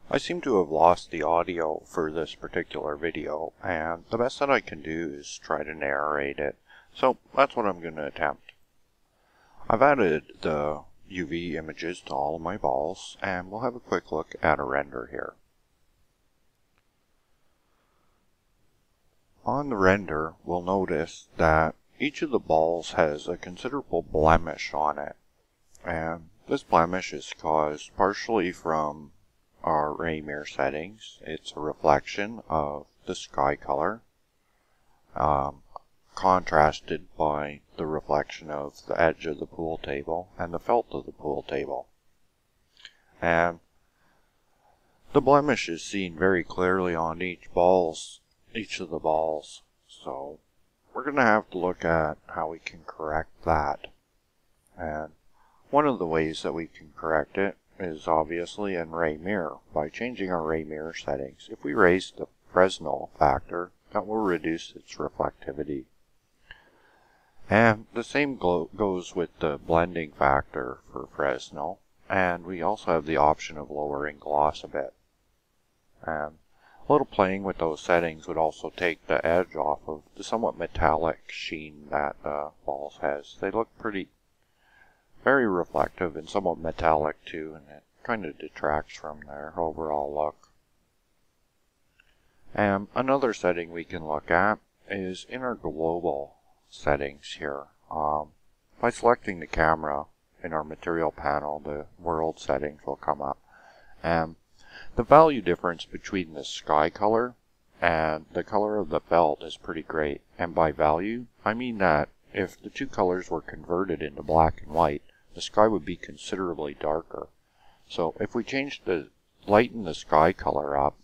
I seem to have lost the audio for this particular video, and the best that I can do is try to narrate it. So that's what I'm going to attempt. I've added the UV images to all of my balls, and we'll have a quick look at a render here. On the render, we'll notice that each of the balls has a considerable blemish on it, and this blemish is caused partially from our ray mirror settings. It's a reflection of the sky color, contrasted by the reflection of the edge of the pool table and the felt of the pool table. And the blemish is seen very clearly on each of the balls. So we're going to have to look at how we can correct that. And one of the ways that we can correct it is obviously in ray mirror, by changing our ray mirror settings. If we raise the Fresnel factor, that will reduce its reflectivity. And the same goes with the blending factor for Fresnel, and we also have the option of lowering gloss a bit. And a little playing with those settings would also take the edge off of the somewhat metallic sheen that the balls has. They look very reflective and somewhat metallic too, and it kind of detracts from their overall look. And another setting we can look at is in our global settings here. By selecting the camera in our material panel, the world settings will come up. And the value difference between the sky color and the color of the felt is pretty great. And by value, I mean that if the two colors were converted into black and white, the sky would be considerably darker. So if we lighten the sky color up,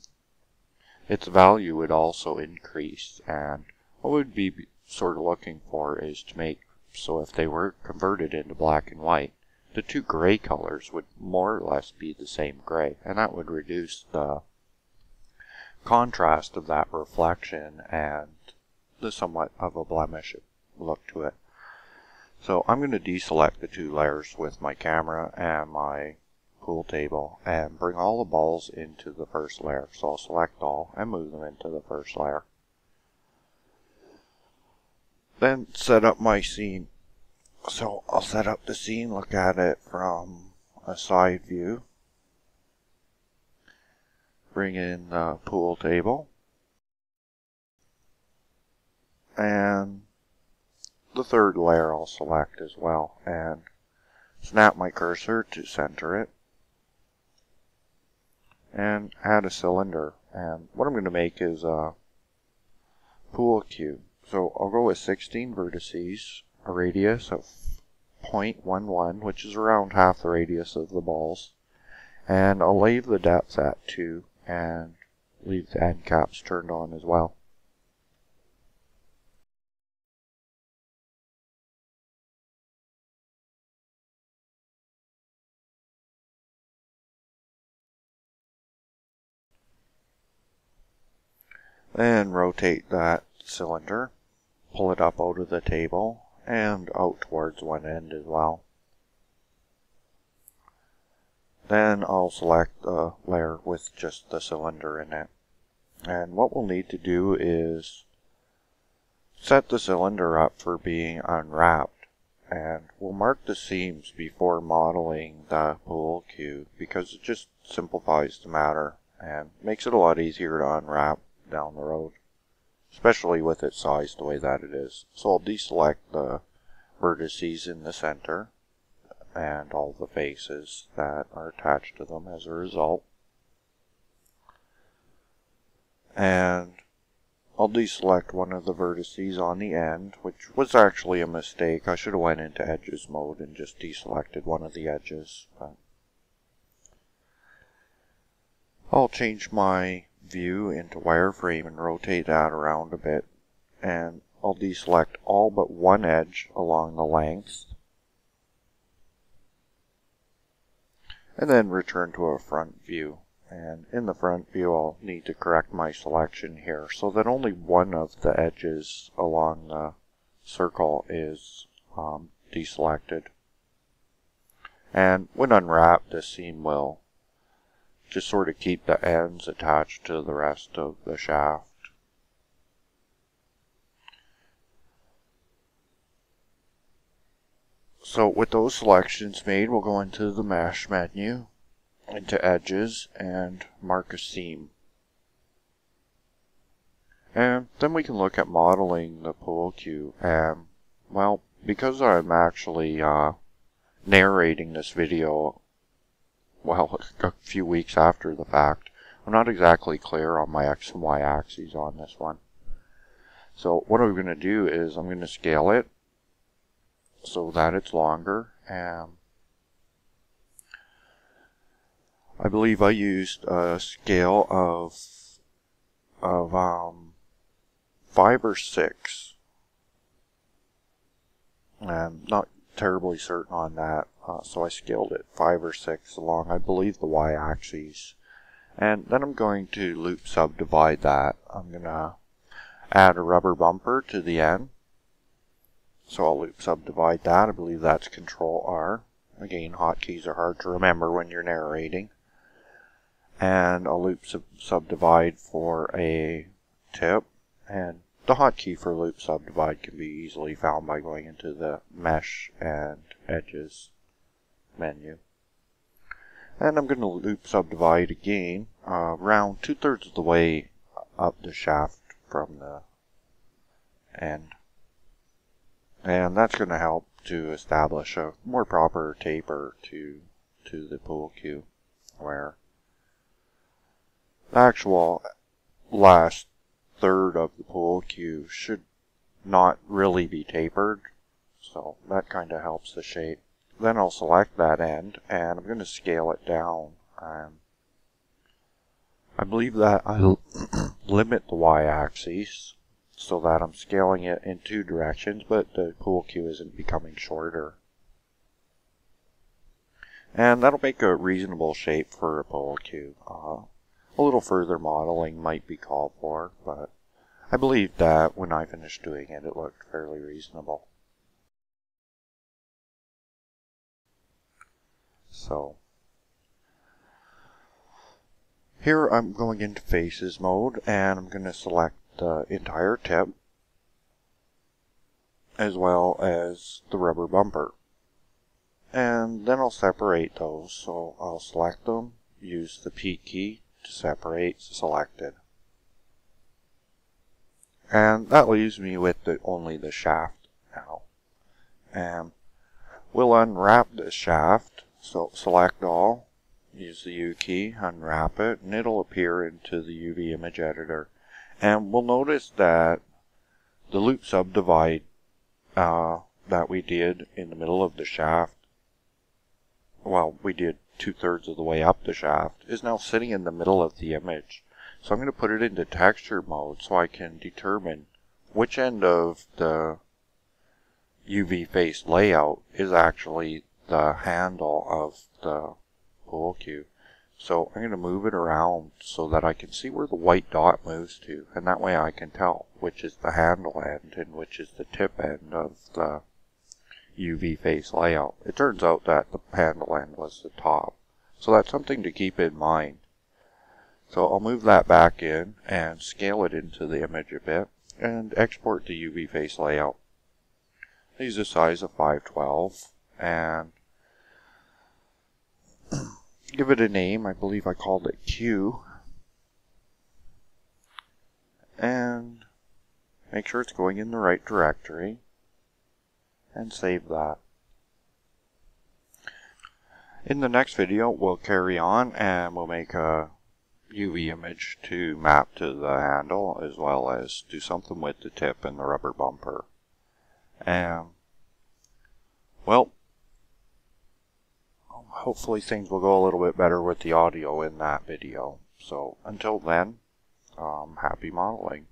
its value would also increase. And what we'd be sort of looking for is to make so if they were converted into black and white, the two gray colors would more or less be the same gray, and that would reduce the contrast of that reflection and the somewhat of a blemish look to it. So I'm going to deselect the two layers with my camera and my pool table and bring all the balls into the first layer. So I'll select all and move them into the first layer. Then set up my scene. So I'll set up the scene, look at it from a side view. Bring in the pool table. And the third layer I'll select as well, and snap my cursor to center it, and add a cylinder. And what I'm going to make is a pool cube. So I'll go with 16 vertices, a radius of 0.11, which is around half the radius of the balls, and I'll leave the depth at 2 and leave the end caps turned on as well. Then rotate that cylinder, pull it up out of the table and out towards one end as well. Then I'll select the layer with just the cylinder in it. And what we'll need to do is set the cylinder up for being unwrapped. And we'll mark the seams before modeling the pool cube because it just simplifies the matter and makes it a lot easier to unwrap down the road, especially with its size the way that it is. So I'll deselect the vertices in the center and all the faces that are attached to them as a result. And I'll deselect one of the vertices on the end, which was actually a mistake. I should have went into edges mode and just deselected one of the edges. But I'll change my view into wireframe and rotate that around a bit, and I'll deselect all but one edge along the length, and then return to a front view. And in the front view I'll need to correct my selection here so that only one of the edges along the circle is deselected. And when unwrapped, the seam will just sort of keep the ends attached to the rest of the shaft. So with those selections made, we'll go into the mesh menu, into edges, and mark a seam. And then we can look at modeling the pool cue. And, well, because I'm actually narrating this video, well, a few weeks after the fact, I'm not exactly clear on my X and Y axes on this one. So what I'm going to do is I'm going to scale it so that it's longer. And I believe I used a scale of 5 or 6. I'm not terribly certain on that, so I scaled it 5 or 6 along, I believe, the y-axis. And then I'm going to loop subdivide that. I'm going to add a rubber bumper to the end. So I'll loop subdivide that. I believe that's Control R. Again, hotkeys are hard to remember when you're narrating. And I'll loop subdivide for a tip. And the hotkey for loop subdivide can be easily found by going into the mesh and edges menu. And I'm going to loop subdivide again around 2/3 of the way up the shaft from the end. And that's going to help to establish a more proper taper to the pool cue, where the actual last third of the pool cue should not really be tapered, so that kind of helps the shape. Then I'll select that end and I'm going to scale it down. I believe that I'll limit the y-axis so that I'm scaling it in 2 directions, but the pool cue isn't becoming shorter. And that'll make a reasonable shape for a pool cue. A little further modeling might be called for, but I believe that when I finished doing it, it looked fairly reasonable. So, here I'm going into faces mode, and I'm going to select the entire tip, as well as the rubber bumper. And then I'll separate those, so I'll select them, use the P key to separate selected. And that leaves me with only the shaft now. And we'll unwrap the shaft, so select all, use the U key, unwrap it, and it'll appear into the UV image editor. And we'll notice that the loop subdivide that we did in the middle of the shaft, well, we did 2/3 of the way up the shaft, is now sitting in the middle of the image. So I'm going to put it into texture mode so I can determine which end of the UV face layout is actually the handle of the pool cue. So I'm going to move it around so that I can see where the white dot moves to, and that way I can tell which is the handle end and which is the tip end of the UV face layout. It turns out that the handle end was the top, so that's something to keep in mind. So I'll move that back in and scale it into the image a bit and export the UV face layout. I use a size of 512 and give it a name. I believe I called it Q. And make sure it's going in the right directory. And save that. In the next video, we'll carry on and we'll make a UV image to map to the handle, as well as do something with the tip and the rubber bumper. And, well, hopefully things will go a little bit better with the audio in that video. So until then, happy modeling.